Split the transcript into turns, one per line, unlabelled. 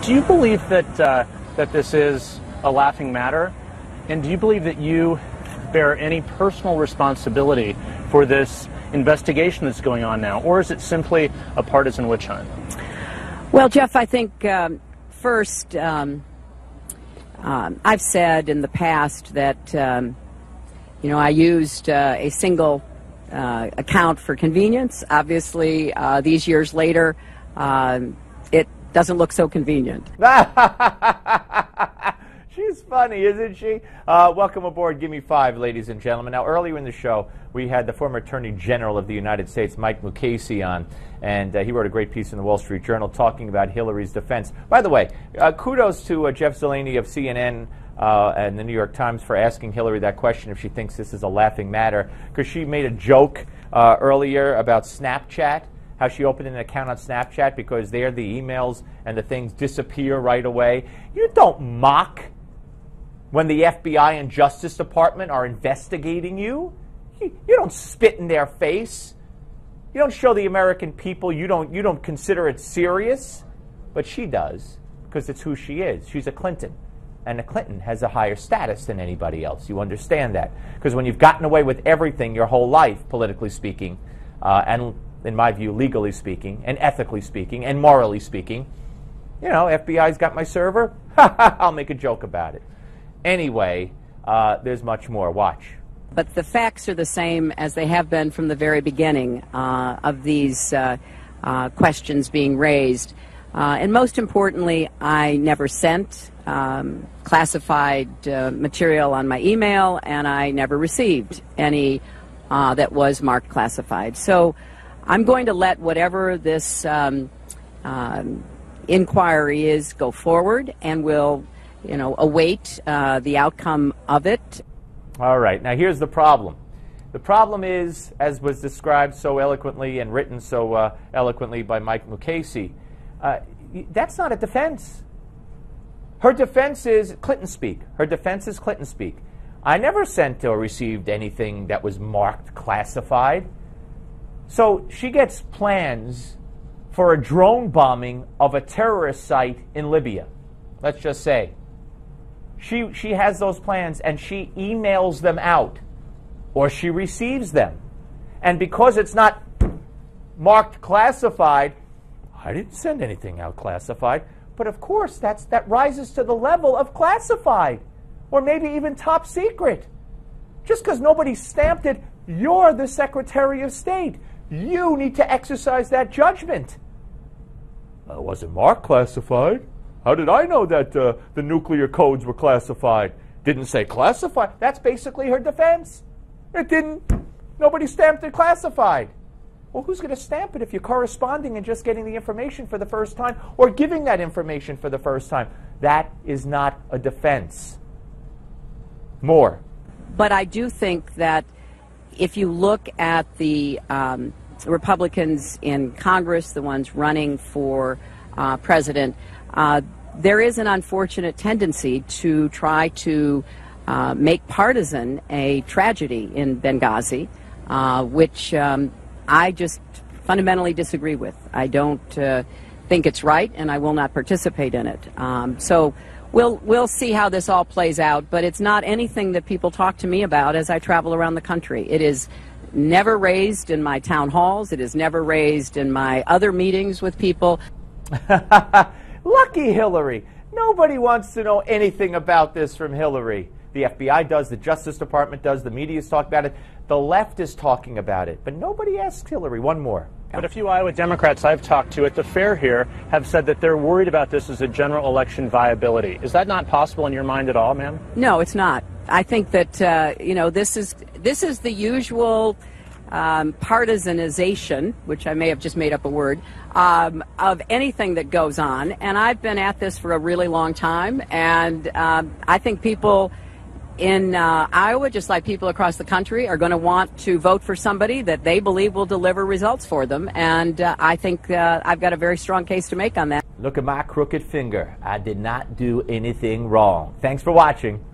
Do you believe that that this is a laughing matter? And do you believe that you bear any personal responsibility for this investigation that's going on now? Or is it simply a partisan witch hunt?
Well, Jeff, I think first, I've said in the past that, I used a single account for convenience. Obviously, these years later, it doesn't look so convenient.
She's funny, isn't she? Welcome aboard Gimme 5, ladies and gentlemen. Now, earlier in the show, we had the former Attorney General of the United States, Mike Mukasey, on, and he wrote a great piece in the Wall Street Journal talking about Hillary's defense. By the way, kudos to Jeff Zeleny of CNN and the New York Times for asking Hillary that question if she thinks this is a laughing matter, because she made a joke earlier about Snapchat, how she opened an account on Snapchat because there the emails and the things disappear right away. You don't mock when the FBI and Justice Department are investigating you. You don't spit in their face. You don't show the American people you don't consider it serious. But she does, because it's who she is. She's a Clinton. And a Clinton has a higher status than anybody else. You understand that. Because when you've gotten away with everything your whole life, politically speaking, and in my view, legally speaking, and ethically speaking, and morally speaking, FBI's got my server. I'll make a joke about it. Anyway, there's much more. Watch.
But the facts are the same as they have been from the very beginning of these questions being raised. And most importantly, I never sent classified material on my email, and I never received any that was marked classified. So I'm going to let whatever this inquiry is go forward, and we'll await the outcome of it.
All right. Now, here's the problem. The problem is, as was described so eloquently and written so eloquently by Mike Mukasey, that's not a defense. Her defense is Clinton speak. Her defense is Clinton speak. I never sent or received anything that was marked classified. So she gets plans for a drone bombing of a terrorist site in Libya. Let's just say. She has those plans, and she emails them out, or she receives them. And because it's not marked classified, I didn't send anything out classified. But of course, that rises to the level of classified, or maybe even top secret. Just because nobody stamped it, you're the Secretary of State. You need to exercise that judgment. It wasn't marked classified. How did I know that the nuclear codes were classified? Didn't say classified. That's basically her defense. It didn't. Nobody stamped it classified. Well, who's going to stamp it if you're corresponding and just getting the information for the first time, or giving that information for the first time? That is not a defense. More.
But I do think that if you look at the Republicans in Congress, the ones running for president, there is an unfortunate tendency to try to make partisan a tragedy in Benghazi, which I just fundamentally disagree with. I don't think it's right, and I will not participate in it. So we'll see how this all plays out, but it's not anything that people talk to me about as I travel around the country. It is never raised in my town halls. It is never raised in my other meetings with people.
Lucky Hillary. Nobody wants to know anything about this from Hillary. The FBI does, the Justice Department does, the media's talking about it, the left is talking about it, but nobody asks Hillary. One more.
But a few Iowa Democrats I've talked to at the fair here have said that they're worried about this as a general election viability. Is that not possible in your mind at all, ma'am?
No, it's not. I think that this is the usual partisanization, which I may have just made up a word, of anything that goes on. And I've been at this for a really long time, and I think people in Iowa, just like people across the country, are going to want to vote for somebody that they believe will deliver results for them. And I think I've got a very strong case to make on that.
Look at my crooked finger. I did not do anything wrong. Thanks for watching.